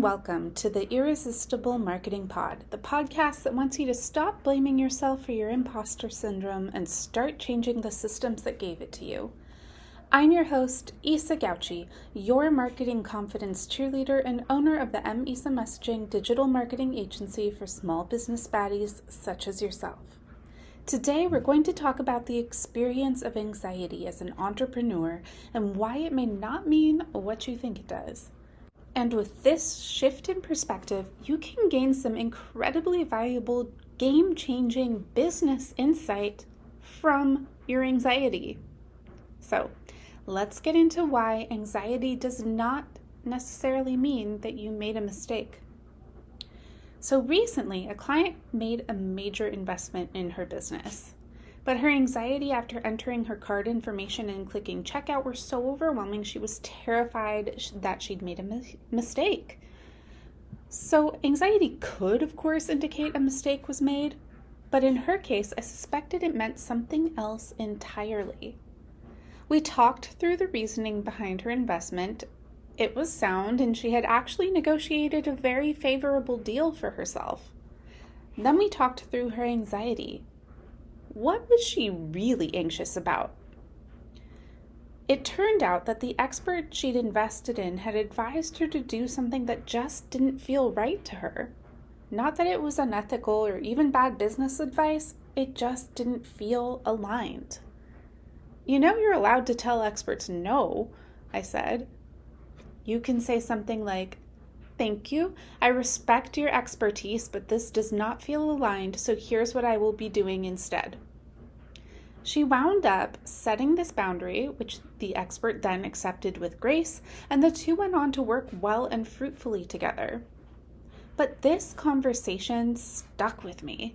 welcome to the Irresistible Marketing Pod, the podcast that wants you to stop blaming yourself for your imposter syndrome and start changing the systems that gave it to you. I'm your host, Isa Gauchi, your marketing confidence cheerleader and owner of the Isa Messaging digital marketing agency for small business baddies such as yourself. Today, we're going to talk about the experience of anxiety as an entrepreneur and why it may not mean what you think it does. And with this shift in perspective, you can gain some incredibly valuable, game-changing business insight from your anxiety. So, let's get into why anxiety does not necessarily mean that you made a mistake. So recently, a client made a major investment in her business, but her anxiety after entering her card information and clicking checkout were so overwhelming she was terrified that she'd made a mistake. So anxiety could, of course, indicate a mistake was made, but in her case, I suspected it meant something else entirely. We talked through the reasoning behind her investment. It was sound, and she had actually negotiated a very favorable deal for herself. Then we talked through her anxiety. What was she really anxious about? It turned out that the expert she'd invested in had advised her to do something that just didn't feel right to her. Not that it was unethical or even bad business advice, it just didn't feel aligned. You know you're allowed to tell experts no, I said. You can say something like, "Thank you. I respect your expertise, but this does not feel aligned, so here's what I will be doing instead." She wound up setting this boundary, which the expert then accepted with grace, and the two went on to work well and fruitfully together. But this conversation stuck with me.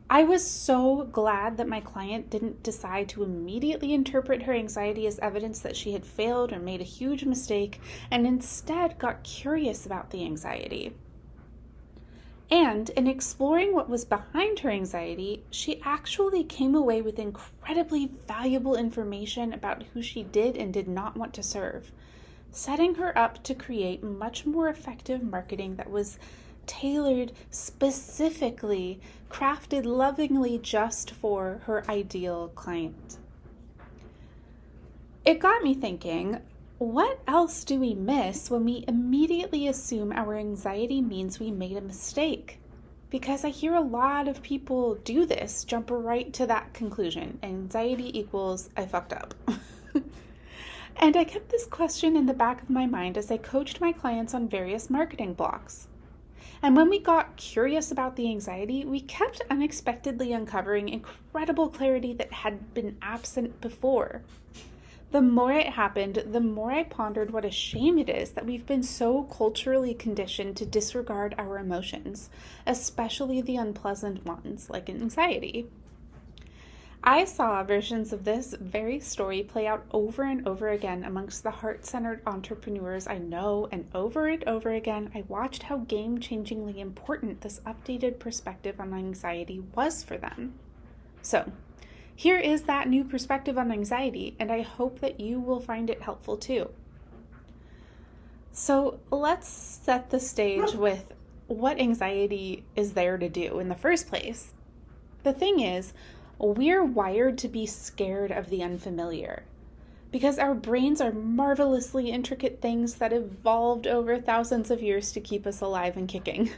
I was so glad that my client didn't decide to immediately interpret her anxiety as evidence that she had failed or made a huge mistake, and instead got curious about the anxiety. And in exploring what was behind her anxiety, she actually came away with incredibly valuable information about who she did and did not want to serve, setting her up to create much more effective marketing that was tailored specifically, crafted lovingly just for her ideal client. It got me thinking, what else do we miss when we immediately assume our anxiety means we made a mistake? Because I hear a lot of people do this, jump right to that conclusion. Anxiety equals I fucked up. And I kept this question in the back of my mind as I coached my clients on various marketing blocks. And when we got curious about the anxiety, we kept unexpectedly uncovering incredible clarity that had been absent before. The more it happened, the more I pondered what a shame it is that we've been so culturally conditioned to disregard our emotions, especially the unpleasant ones like anxiety. I saw versions of this very story play out over and over again amongst the heart-centered entrepreneurs I know, and over again, I watched how game-changingly important this updated perspective on anxiety was for them. So, here is that new perspective on anxiety, and I hope that you will find it helpful too. So let's set the stage with what anxiety is there to do in the first place. The thing is, we're wired to be scared of the unfamiliar because our brains are marvelously intricate things that evolved over thousands of years to keep us alive and kicking.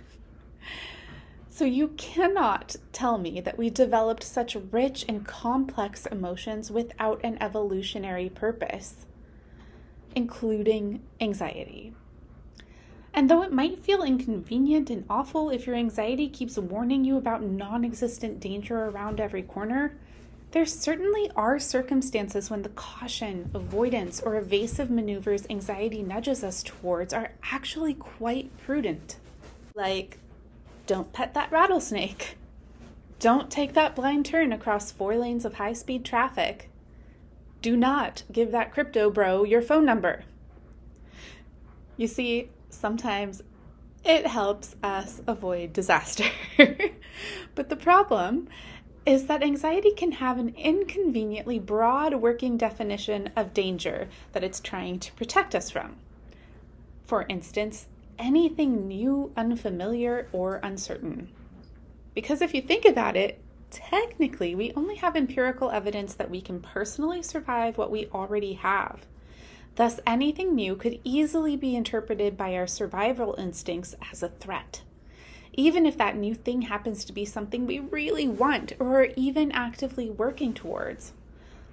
So you cannot tell me that we developed such rich and complex emotions without an evolutionary purpose, including anxiety. And though it might feel inconvenient and awful if your anxiety keeps warning you about non-existent danger around every corner, there certainly are circumstances when the caution, avoidance, or evasive maneuvers anxiety nudges us towards are actually quite prudent. Like, don't pet that rattlesnake. Don't take that blind turn across 4 lanes of high-speed traffic. Do not give that crypto bro your phone number. You see, sometimes it helps us avoid disaster. But the problem is that anxiety can have an inconveniently broad working definition of danger that it's trying to protect us from. For instance, anything new, unfamiliar, or uncertain. Because if you think about it, technically, we only have empirical evidence that we can personally survive what we already have. Thus, anything new could easily be interpreted by our survival instincts as a threat. Even if that new thing happens to be something we really want or are even actively working towards.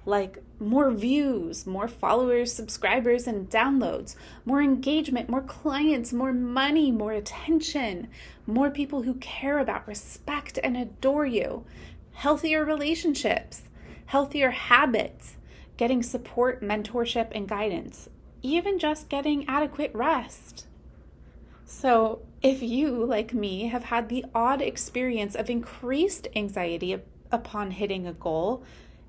Like more views, more followers, subscribers, and downloads, more engagement, more clients, more money, more attention, more people who care about, respect, and adore you, healthier relationships, healthier habits, getting support, mentorship, and guidance, even just getting adequate rest. So if you, like me, have had the odd experience of increased anxiety upon hitting a goal,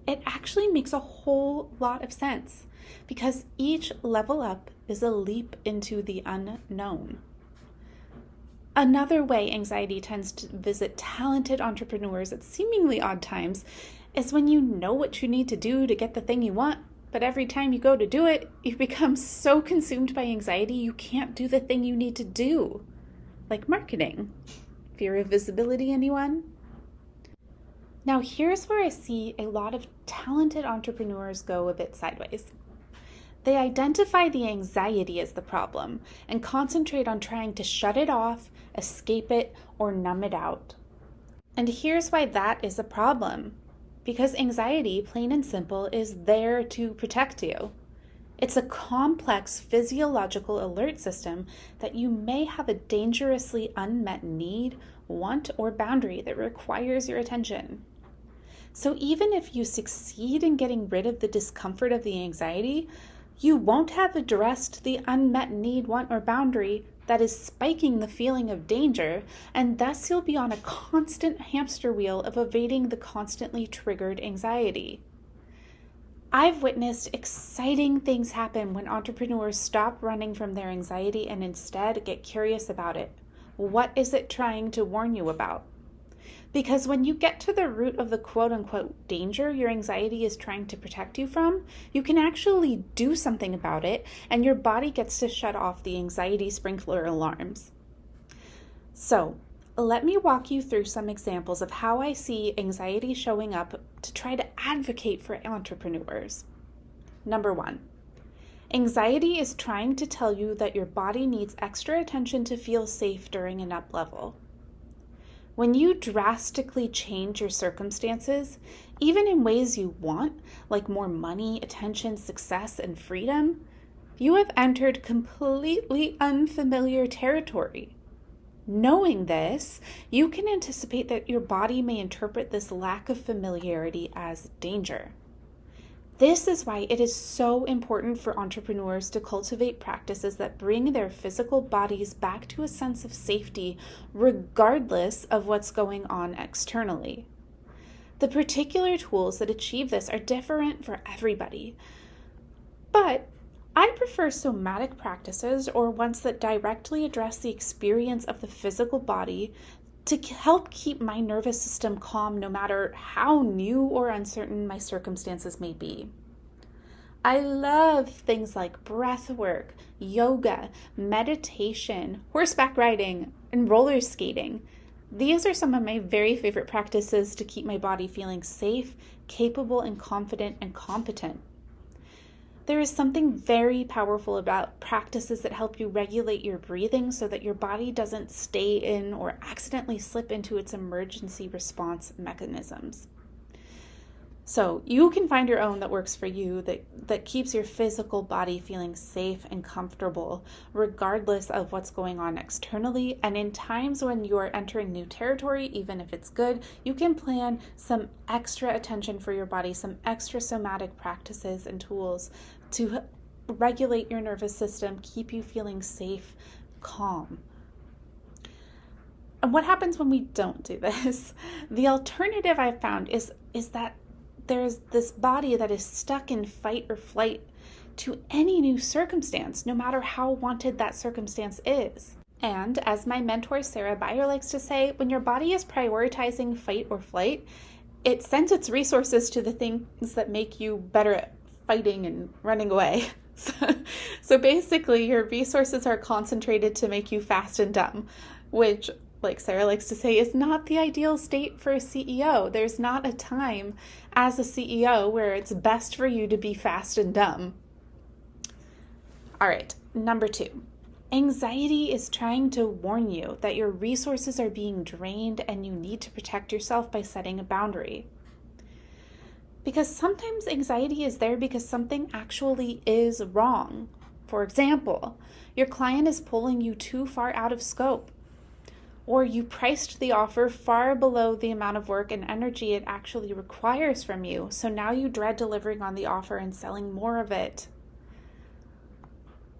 it actually makes a whole lot of sense because each level up is a leap into the unknown. Another way anxiety tends to visit talented entrepreneurs at seemingly odd times is when you know what you need to do to get the thing you want, but every time you go to do it, you become so consumed by anxiety you can't do the thing you need to do. Like marketing. Fear of visibility, anyone? Now, here's where I see a lot of talented entrepreneurs go a bit sideways. They identify the anxiety as the problem and concentrate on trying to shut it off, escape it, or numb it out. And here's why that is a problem. Because anxiety, plain and simple, is there to protect you. It's a complex physiological alert system that you may have a dangerously unmet need, want, or boundary that requires your attention. So even if you succeed in getting rid of the discomfort of the anxiety, you won't have addressed the unmet need, want, or boundary that is spiking the feeling of danger, and thus you'll be on a constant hamster wheel of evading the constantly triggered anxiety. I've witnessed exciting things happen when entrepreneurs stop running from their anxiety and instead get curious about it. What is it trying to warn you about? Because when you get to the root of the quote-unquote danger your anxiety is trying to protect you from, you can actually do something about it, and your body gets to shut off the anxiety sprinkler alarms. So, let me walk you through some examples of how I see anxiety showing up to try to advocate for entrepreneurs. Number 1, anxiety is trying to tell you that your body needs extra attention to feel safe during an up level. When you drastically change your circumstances, even in ways you want, like more money, attention, success, and freedom, you have entered completely unfamiliar territory. Knowing this, you can anticipate that your body may interpret this lack of familiarity as danger. This is why it is so important for entrepreneurs to cultivate practices that bring their physical bodies back to a sense of safety, regardless of what's going on externally. The particular tools that achieve this are different for everybody, but I prefer somatic practices or ones that directly address the experience of the physical body to help keep my nervous system calm no matter how new or uncertain my circumstances may be. I love things like breath work, yoga, meditation, horseback riding, and roller skating. These are some of my very favorite practices to keep my body feeling safe, capable, and confident and competent. There is something very powerful about practices that help you regulate your breathing so that your body doesn't stay in or accidentally slip into its emergency response mechanisms. So you can find your own that works for you, that keeps your physical body feeling safe and comfortable, regardless of what's going on externally. And in times when you are entering new territory, even if it's good, you can plan some extra attention for your body, some extra somatic practices and tools to regulate your nervous system, keep you feeling safe, calm. And what happens when we don't do this? The alternative I've found is that there's this body that is stuck in fight or flight to any new circumstance, no matter how wanted that circumstance is. And as my mentor Sarah Byer likes to say, when your body is prioritizing fight or flight, it sends its resources to the things that make you better at fighting and running away. So basically, your resources are concentrated to make you fast and dumb, which, like Sarah likes to say, is not the ideal state for a CEO. There's not a time as a CEO where it's best for you to be fast and dumb. All right, number 2. Anxiety is trying to warn you that your resources are being drained and you need to protect yourself by setting a boundary. Because sometimes anxiety is there because something actually is wrong. For example, your client is pulling you too far out of scope, or you priced the offer far below the amount of work and energy it actually requires from you, so now you dread delivering on the offer and selling more of it.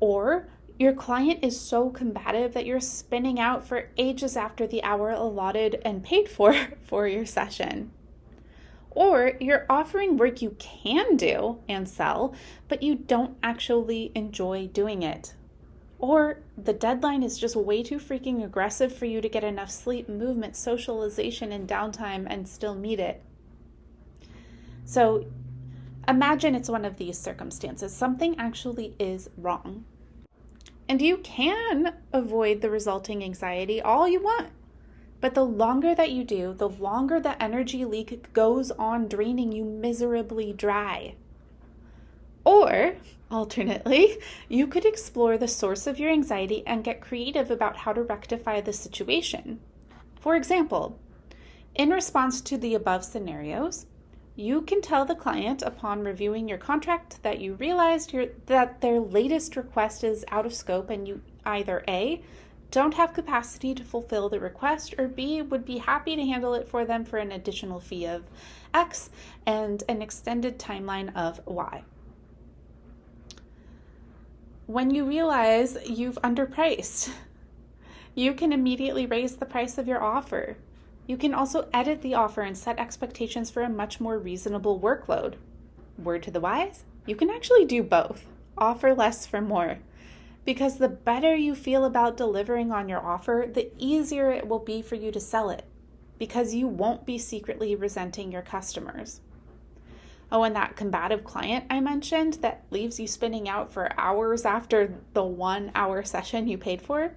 Or your client is so combative that you're spinning out for ages after the hour allotted and paid for your session. Or you're offering work you can do and sell, but you don't actually enjoy doing it. Or the deadline is just way too freaking aggressive for you to get enough sleep, movement, socialization, and downtime and still meet it. So imagine it's one of these circumstances. Something actually is wrong. And you can avoid the resulting anxiety all you want. But the longer that you do, the longer the energy leak goes on, draining you miserably dry. Or, alternately, you could explore the source of your anxiety and get creative about how to rectify the situation. For example, in response to the above scenarios, you can tell the client upon reviewing your contract that you realized that their latest request is out of scope and you either A, don't have capacity to fulfill the request, or B, would be happy to handle it for them for an additional fee of X and an extended timeline of Y. When you realize you've underpriced, you can immediately raise the price of your offer. You can also edit the offer and set expectations for a much more reasonable workload. Word to the wise, you can actually do both. Offer less for more. Because the better you feel about delivering on your offer, the easier it will be for you to sell it, because you won't be secretly resenting your customers. Oh, and that combative client I mentioned that leaves you spinning out for hours after the 1 hour session you paid for,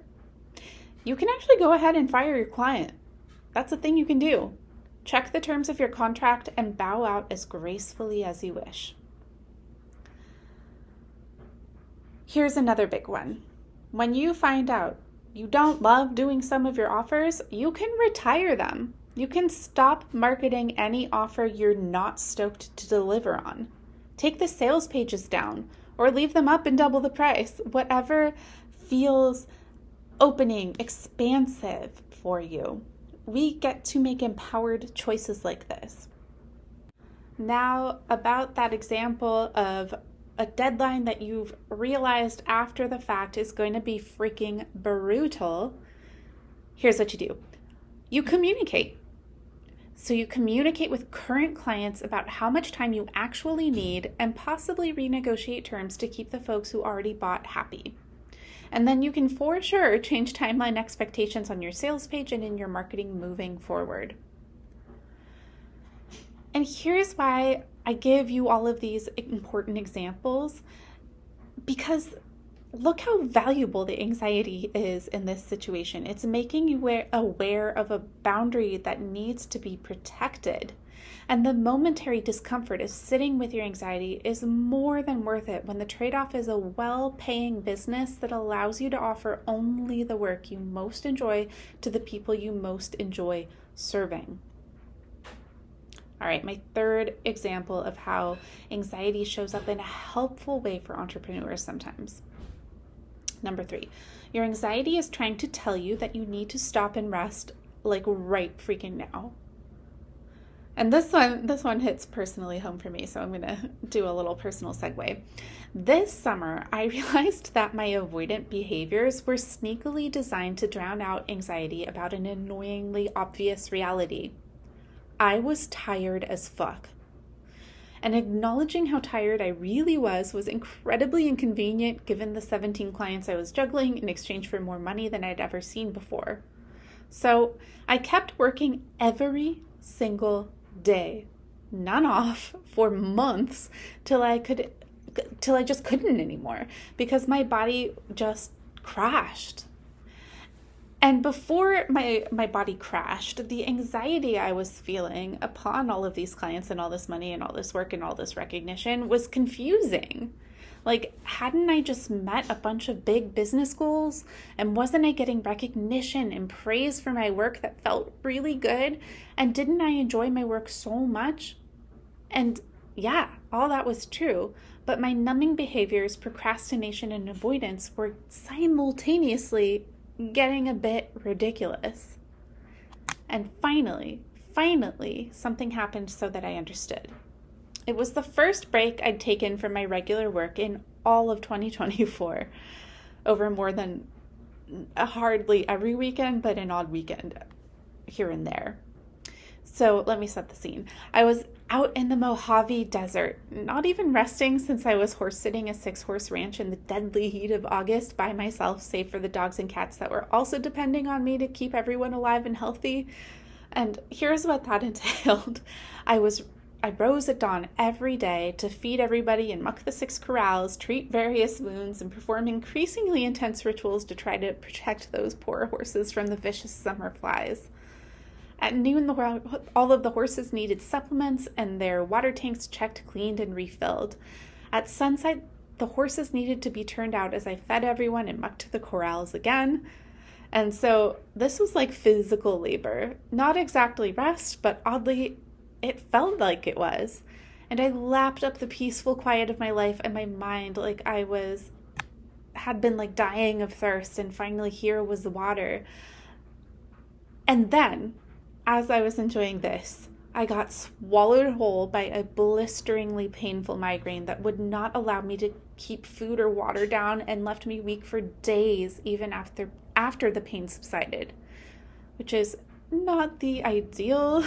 you can actually go ahead and fire your client. That's a thing you can do. Check the terms of your contract and bow out as gracefully as you wish. Here's another big one. When you find out you don't love doing some of your offers, you can retire them. You can stop marketing any offer you're not stoked to deliver on. Take the sales pages down or leave them up and double the price. Whatever feels opening, expansive for you. We get to make empowered choices like this. Now, about that example of a deadline that you've realized after the fact is going to be freaking brutal, here's what you do. You communicate. So you communicate with current clients about how much time you actually need and possibly renegotiate terms to keep the folks who already bought happy. And then you can for sure change timeline expectations on your sales page and in your marketing moving forward. And here's why I give you all of these important examples, because look how valuable the anxiety is in this situation. It's making you aware of a boundary that needs to be protected. And the momentary discomfort of sitting with your anxiety is more than worth it when the trade-off is a well-paying business that allows you to offer only the work you most enjoy to the people you most enjoy serving. All right, my third example of how anxiety shows up in a helpful way for entrepreneurs sometimes. Number 3, your anxiety is trying to tell you that you need to stop and rest like right freaking now. And this one hits personally home for me, so I'm going to do a little personal segue. This summer, I realized that my avoidant behaviors were sneakily designed to drown out anxiety about an annoyingly obvious reality. I was tired as fuck. And acknowledging how tired I really was incredibly inconvenient given the 17 clients I was juggling in exchange for more money than I'd ever seen before. So I kept working every single day, none off, for months, till I could till I just couldn't anymore because my body just crashed. And before my body crashed, the anxiety I was feeling upon all of these clients and all this money and all this work and all this recognition was confusing. Like, hadn't I just met a bunch of big business goals? And wasn't I getting recognition and praise for my work that felt really good? And didn't I enjoy my work so much? And yeah, all that was true. But my numbing behaviors, procrastination, and avoidance were simultaneously getting a bit ridiculous. And finally, something happened so that I understood. It was the first break I'd taken from my regular work in all of 2024, over more than hardly every weekend, but an odd weekend here and there. So let me set the scene. I was out in the Mojave Desert, not even resting since I was horse sitting a 6-horse ranch in the deadly heat of August by myself, save for the dogs and cats that were also depending on me to keep everyone alive and healthy. And here's what that entailed. I rose at dawn every day to feed everybody and muck the 6 corrals, treat various wounds, and perform increasingly intense rituals to try to protect those poor horses from the vicious summer flies. At noon, all of the horses needed supplements and their water tanks checked, cleaned, and refilled. At sunset, the horses needed to be turned out as I fed everyone and mucked the corrals again. And so this was like physical labor. Not exactly rest, but oddly, it felt like it was. And I lapped up the peaceful quiet of my life and my mind like I had been like dying of thirst, and finally here was the water. And then, as I was enjoying this, I got swallowed whole by a blisteringly painful migraine that would not allow me to keep food or water down and left me weak for days even after the pain subsided, which is not the ideal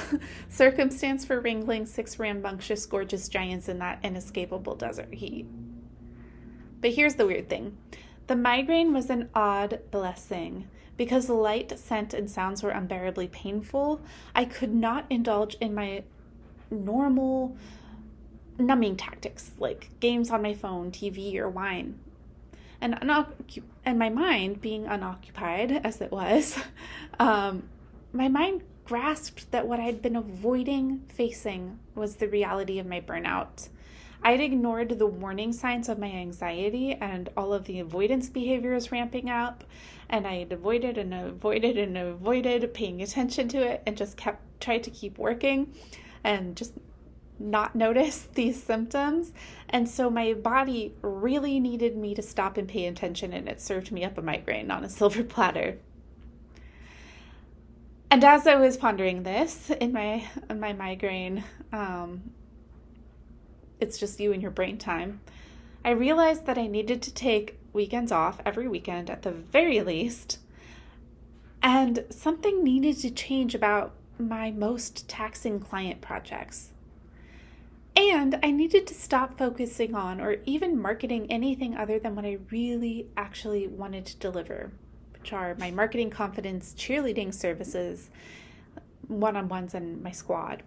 circumstance for wrangling 6 rambunctious, gorgeous giants in that inescapable desert heat. But here's the weird thing. The migraine was an odd blessing. Because the light, scent, and sounds were unbearably painful, I could not indulge in my normal numbing tactics, like games on my phone, TV, or wine. And my mind, being unoccupied as it was, my mind grasped that what I'd been avoiding facing was the reality of my burnout. I'd ignored the warning signs of my anxiety and all of the avoidance behaviors ramping up, and I had avoided paying attention to it, and just tried to keep working and just not notice these symptoms. And so my body really needed me to stop and pay attention, and it served me up a migraine on a silver platter. And as I was pondering this in my migraine, it's just you and your brain time, I realized that I needed to take weekends off every weekend at the very least, and something needed to change about my most taxing client projects. And I needed to stop focusing on or even marketing anything other than what I really actually wanted to deliver, which are my marketing confidence cheerleading services, one-on-ones, and my squad.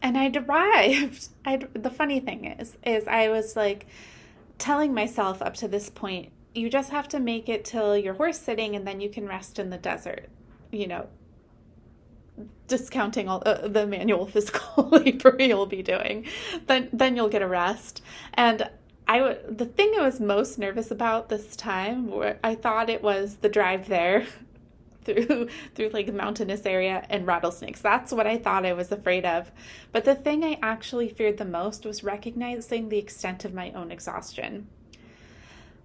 And I'd arrived. The funny thing is I was like telling myself up to this point, you just have to make it till you're horse sitting and then you can rest in the desert, discounting all the manual physical labor you'll be doing. Then you'll get a rest. And the thing I was most nervous about this time, where I thought it was the drive there through like a mountainous area and rattlesnakes. That's what I thought I was afraid of. But the thing I actually feared the most was recognizing the extent of my own exhaustion.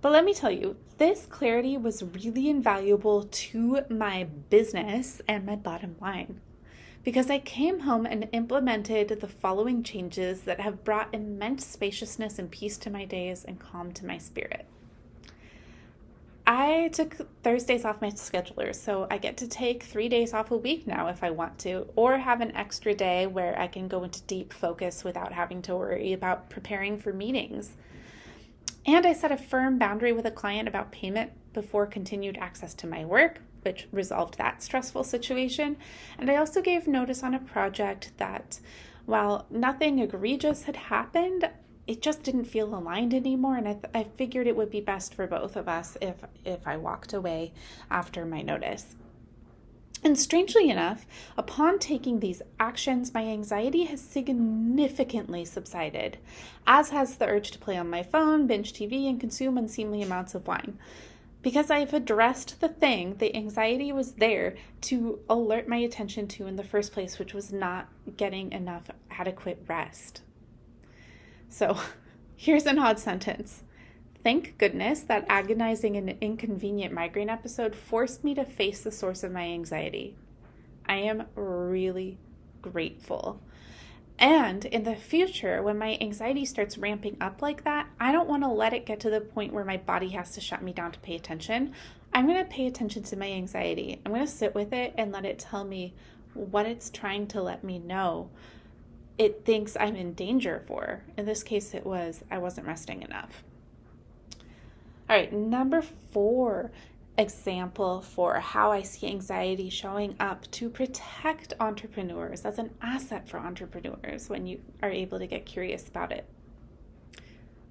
But let me tell you, this clarity was really invaluable to my business and my bottom line, because I came home and implemented the following changes that have brought immense spaciousness and peace to my days and calm to my spirit. I took Thursdays off my scheduler, so I get to take 3 days off a week now if I want to, or have an extra day where I can go into deep focus without having to worry about preparing for meetings. And I set a firm boundary with a client about payment before continued access to my work, which resolved that stressful situation. And I also gave notice on a project that, while nothing egregious had happened, it just didn't feel aligned anymore. And I figured it would be best for both of us if I walked away after my notice. And strangely enough, upon taking these actions, my anxiety has significantly subsided, as has the urge to play on my phone, binge TV, and consume unseemly amounts of wine. Because I've addressed the thing, the anxiety was there to alert my attention to in the first place, which was not getting enough adequate rest. So here's an odd sentence. Thank goodness that agonizing and inconvenient migraine episode forced me to face the source of my anxiety. I am really grateful. And in the future, when my anxiety starts ramping up like that, I don't want to let it get to the point where my body has to shut me down to pay attention. I'm going to pay attention to my anxiety. I'm going to sit with it and let it tell me what it's trying to let me know it thinks I'm in danger for. In this case, it was I wasn't resting enough. All right, number 4 example for how I see anxiety showing up to protect entrepreneurs as an asset for entrepreneurs when you are able to get curious about it.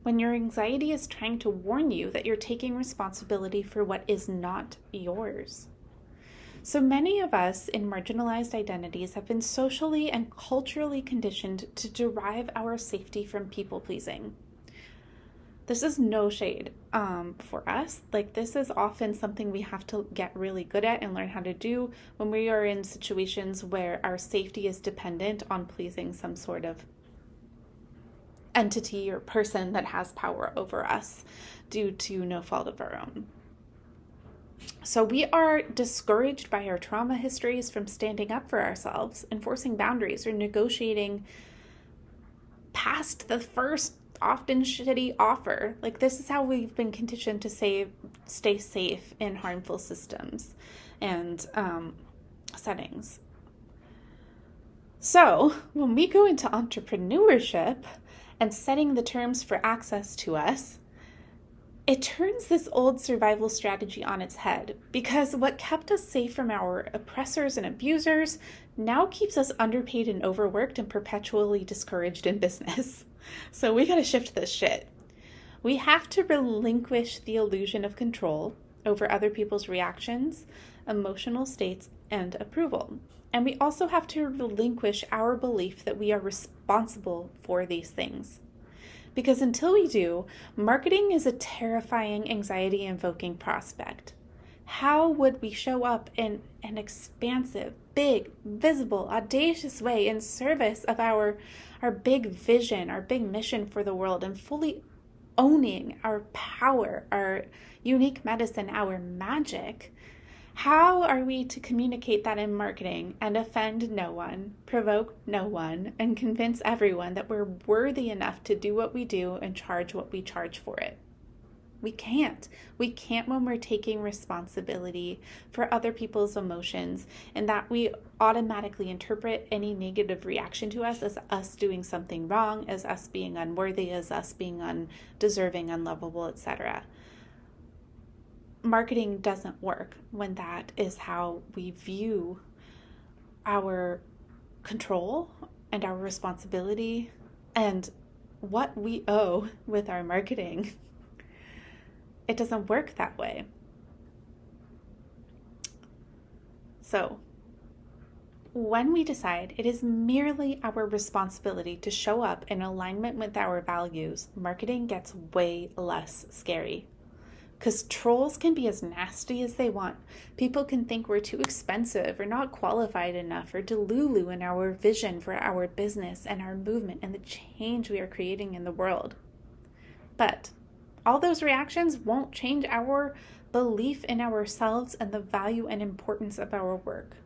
When your anxiety is trying to warn you that you're taking responsibility for what is not yours. So many of us in marginalized identities have been socially and culturally conditioned to derive our safety from people pleasing. This is no shade for us. Like, this is often something we have to get really good at and learn how to do when we are in situations where our safety is dependent on pleasing some sort of entity or person that has power over us due to no fault of our own. So we are discouraged by our trauma histories from standing up for ourselves, enforcing boundaries, or negotiating past the first often shitty offer. Like, this is how we've been conditioned to stay safe in harmful systems and settings. So when we go into entrepreneurship and setting the terms for access to us, it turns this old survival strategy on its head, because what kept us safe from our oppressors and abusers now keeps us underpaid and overworked and perpetually discouraged in business. So we got to shift this shit. We have to relinquish the illusion of control over other people's reactions, emotional states, and approval. And we also have to relinquish our belief that we are responsible for these things. Because until we do, marketing is a terrifying, anxiety-invoking prospect. How would we show up in an expansive, big, visible, audacious way in service of our big vision, our big mission for the world, and fully owning our power, our unique medicine, our magic? How are we to communicate that in marketing and offend no one, provoke no one, and convince everyone that we're worthy enough to do what we do and charge what we charge for it? We can't. We can't when we're taking responsibility for other people's emotions, and that we automatically interpret any negative reaction to us as us doing something wrong, as us being unworthy, as us being undeserving, unlovable, etc. Marketing doesn't work when that is how we view our control and our responsibility and what we owe with our marketing. It doesn't work that way. So, when we decide it is merely our responsibility to show up in alignment with our values, marketing gets way less scary. Because trolls can be as nasty as they want. People can think we're too expensive or not qualified enough or delulu in our vision for our business and our movement and the change we are creating in the world. But all those reactions won't change our belief in ourselves and the value and importance of our work.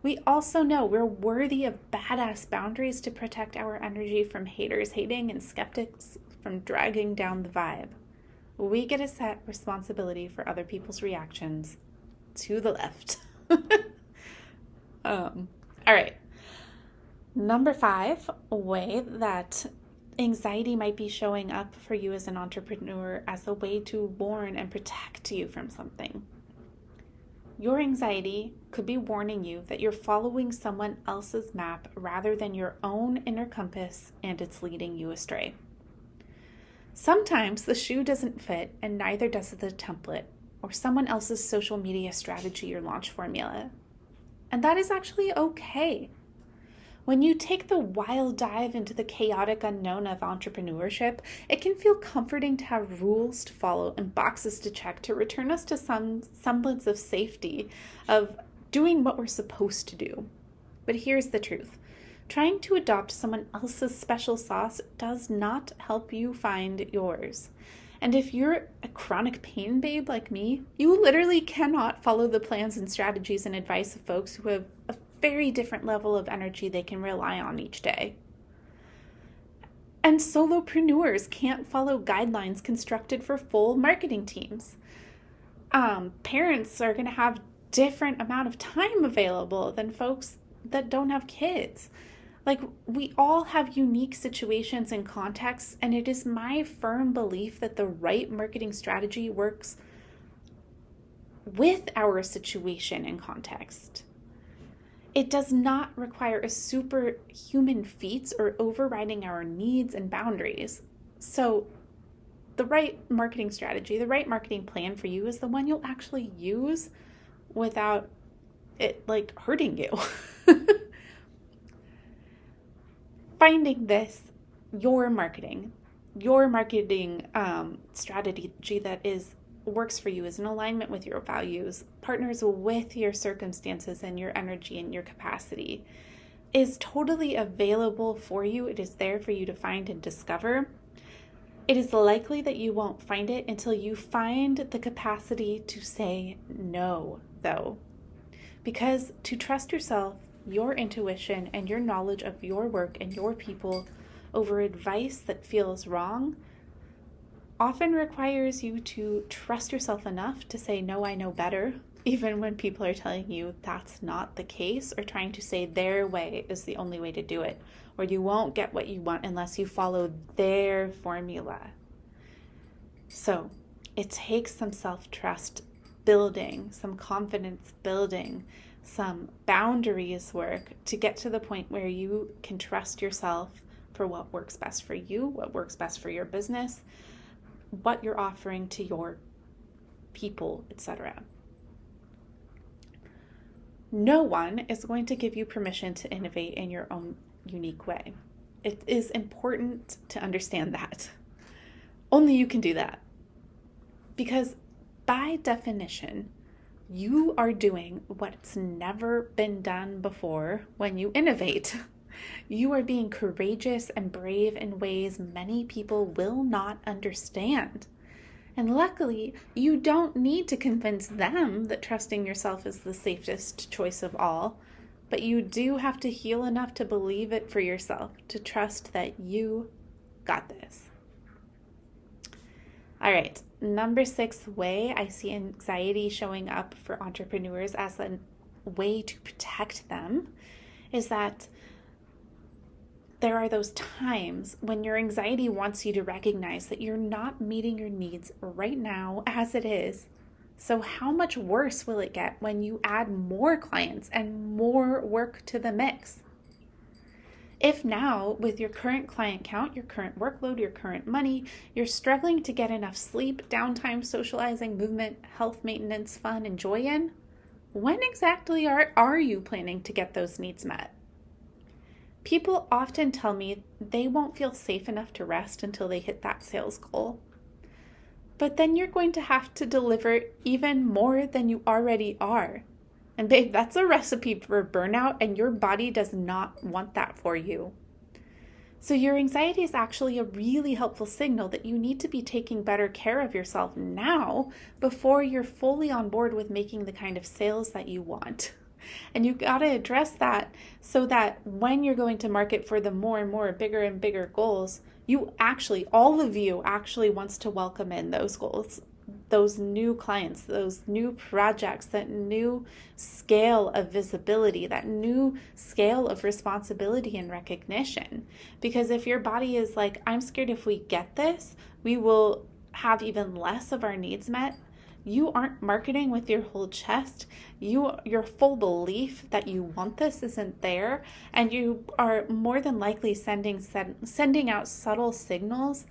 We also know we're worthy of badass boundaries to protect our energy from haters hating and skeptics from dragging down the vibe. We get to set responsibility for other people's reactions to the left. All right. Number 5, a way that anxiety might be showing up for you as an entrepreneur as a way to warn and protect you from something. Your anxiety could be warning you that you're following someone else's map rather than your own inner compass, and it's leading you astray. Sometimes the shoe doesn't fit and neither does the template or someone else's social media strategy or launch formula. And that is actually okay. When you take the wild dive into the chaotic unknown of entrepreneurship, it can feel comforting to have rules to follow and boxes to check to return us to some semblance of safety, of doing what we're supposed to do. But here's the truth. Trying to adopt someone else's special sauce does not help you find yours. And if you're a chronic pain babe like me, you literally cannot follow the plans and strategies and advice of folks who have a very different level of energy they can rely on each day. And solopreneurs can't follow guidelines constructed for full marketing teams. Parents are going to have different amount of time available than folks that don't have kids. Like, we all have unique situations and contexts, and it is my firm belief that the right marketing strategy works with our situation and context. It does not require a superhuman feats or overriding our needs and boundaries. So the right marketing strategy, the right marketing plan for you is the one you'll actually use without it hurting you. Finding your marketing strategy that works for you, is in alignment with your values, partners with your circumstances and your energy and your capacity, is totally available for you. It is there for you to find and discover. It is likely that you won't find it until you find the capacity to say no, though. Because to trust yourself, your intuition, and your knowledge of your work and your people over advice that feels wrong often requires you to trust yourself enough to say, no, I know better, even when people are telling you that's not the case, or trying to say their way is the only way to do it, or you won't get what you want unless you follow their formula. So it takes some self-trust building, some confidence building, some boundaries work to get to the point where you can trust yourself for what works best for you, what works best for your business, what you're offering to your people, etc. No one is going to give you permission to innovate in your own unique way. It is important to understand that. Only you can do that. Because by definition, you are doing what's never been done before when you innovate. You are being courageous and brave in ways many people will not understand. And luckily, you don't need to convince them that trusting yourself is the safest choice of all, but you do have to heal enough to believe it for yourself, to trust that you got this. All right, number 6 way I see anxiety showing up for entrepreneurs as a way to protect them is that there are those times when your anxiety wants you to recognize that you're not meeting your needs right now as it is. So how much worse will it get when you add more clients and more work to the mix? If now, with your current client count, your current workload, your current money, you're struggling to get enough sleep, downtime, socializing, movement, health maintenance, fun, and joy in, when exactly are you planning to get those needs met? People often tell me they won't feel safe enough to rest until they hit that sales goal. But then you're going to have to deliver even more than you already are. And babe, that's a recipe for burnout, and your body does not want that for you. So your anxiety is actually a really helpful signal that you need to be taking better care of yourself now before you're fully on board with making the kind of sales that you want. And you got to address that so that when you're going to market for the more and more bigger and bigger goals, all of you actually wants to welcome in those goals, those new clients, those new projects, that new scale of visibility, that new scale of responsibility and recognition. Because if your body is like, I'm scared if we get this, we will have even less of our needs met, you aren't marketing with your whole chest. Your full belief that you want this isn't there, and you are more than likely sending out subtle signals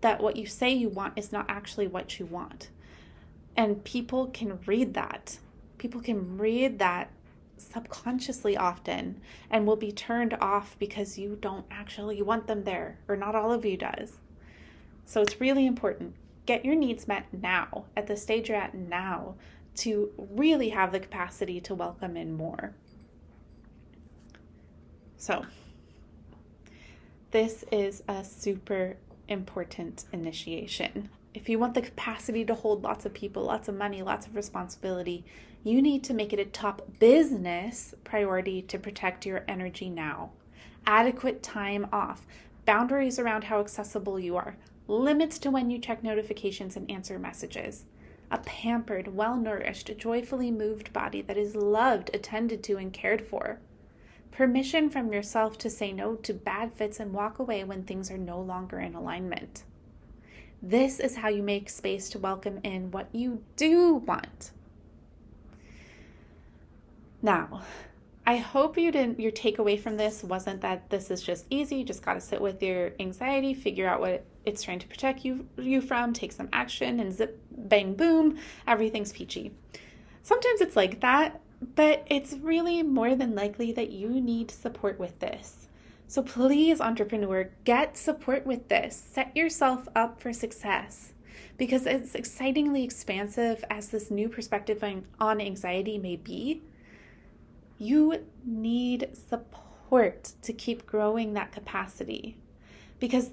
that what you say you want is not actually what you want. And people can read that. People can read that subconsciously often and will be turned off because you don't actually want them there, or not all of you does. So it's really important. Get your needs met now, at the stage you're at now, to really have the capacity to welcome in more. So this is a super important initiation. If you want the capacity to hold lots of people, lots of money, lots of responsibility, you need to make it a top business priority to protect your energy now. Adequate time off, boundaries around how accessible you are, limits to when you check notifications and answer messages. A pampered, well-nourished, joyfully moved body that is loved, attended to, and cared for. Permission from yourself to say no to bad fits and walk away when things are no longer in alignment. This is how you make space to welcome in what you do want. Now, I hope your takeaway from this wasn't that this is just easy. You just got to sit with your anxiety, figure out what it's trying to protect you from, take some action, and zip, bang, boom, everything's peachy. Sometimes it's like that, but it's really more than likely that you need support with this. So please, entrepreneur, get support with this. Set yourself up for success, because as excitingly expansive as this new perspective on anxiety may be, you need support to keep growing that capacity, because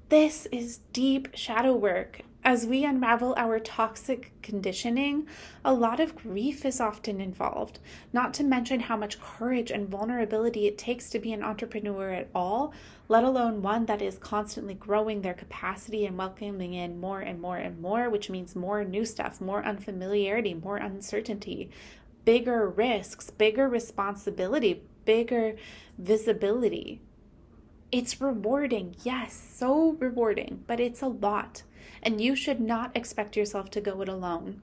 this is deep shadow work. As we unravel our toxic conditioning, a lot of grief is often involved, not to mention how much courage and vulnerability it takes to be an entrepreneur at all, let alone one that is constantly growing their capacity and welcoming in more and more and more, which means more new stuff, more unfamiliarity, more uncertainty, bigger risks, bigger responsibility, bigger visibility. It's rewarding, yes, so rewarding, but it's a lot. And you should not expect yourself to go it alone.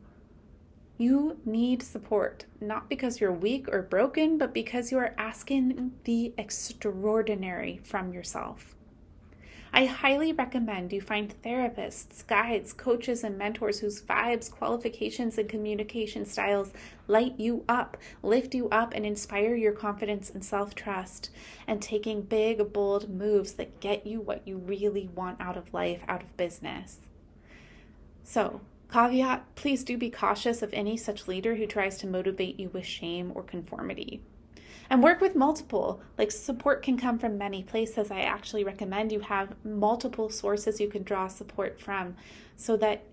You need support, not because you're weak or broken, but because you are asking the extraordinary from yourself. I highly recommend you find therapists, guides, coaches, and mentors whose vibes, qualifications, and communication styles light you up, lift you up, and inspire your confidence and self-trust, and taking big, bold moves that get you what you really want out of life, out of business. So, caveat, please do be cautious of any such leader who tries to motivate you with shame or conformity. And work with multiple, like support can come from many places. I actually recommend you have multiple sources you can draw support from, so that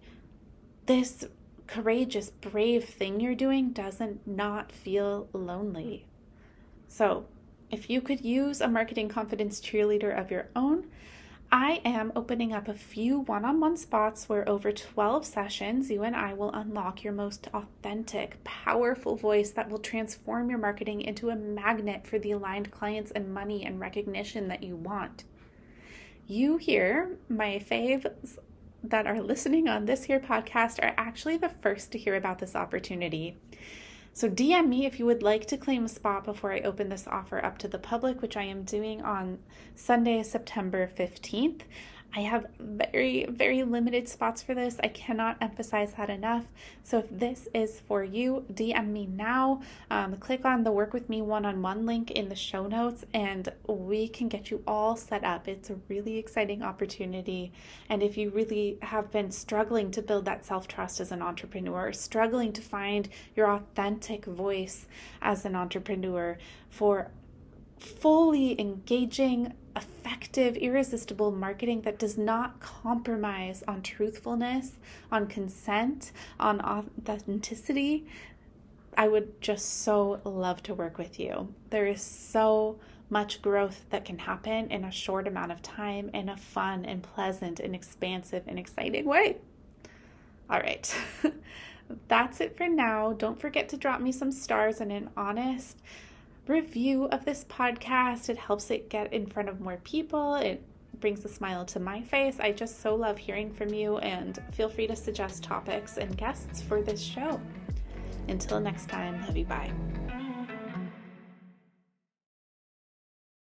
this courageous, brave thing you're doing doesn't not feel lonely. So if you could use a marketing confidence cheerleader of your own, I am opening up a few one-on-one spots where over 12 sessions, you and I will unlock your most authentic, powerful voice that will transform your marketing into a magnet for the aligned clients and money and recognition that you want. You here, my faves that are listening on this here podcast, are actually the first to hear about this opportunity. So DM me if you would like to claim a spot before I open this offer up to the public, which I am doing on Sunday, September 15th. I have very, very limited spots for this. I cannot emphasize that enough. So if this is for you, DM me now. Click on the Work With Me one-on-one link in the show notes, and we can get you all set up. It's a really exciting opportunity. And if you really have been struggling to build that self-trust as an entrepreneur, struggling to find your authentic voice as an entrepreneur, for fully engaging, effective, irresistible marketing that does not compromise on truthfulness, on consent, on authenticity, I would just so love to work with you. There is so much growth that can happen in a short amount of time in a fun and pleasant and expansive and exciting way. All right. That's it for now. Don't forget to drop me some stars and an honest review of this podcast. It helps it get in front of more people. It brings a smile to my face. I just so love hearing from you, and feel free to suggest topics and guests for this show. Until next time, love you, bye.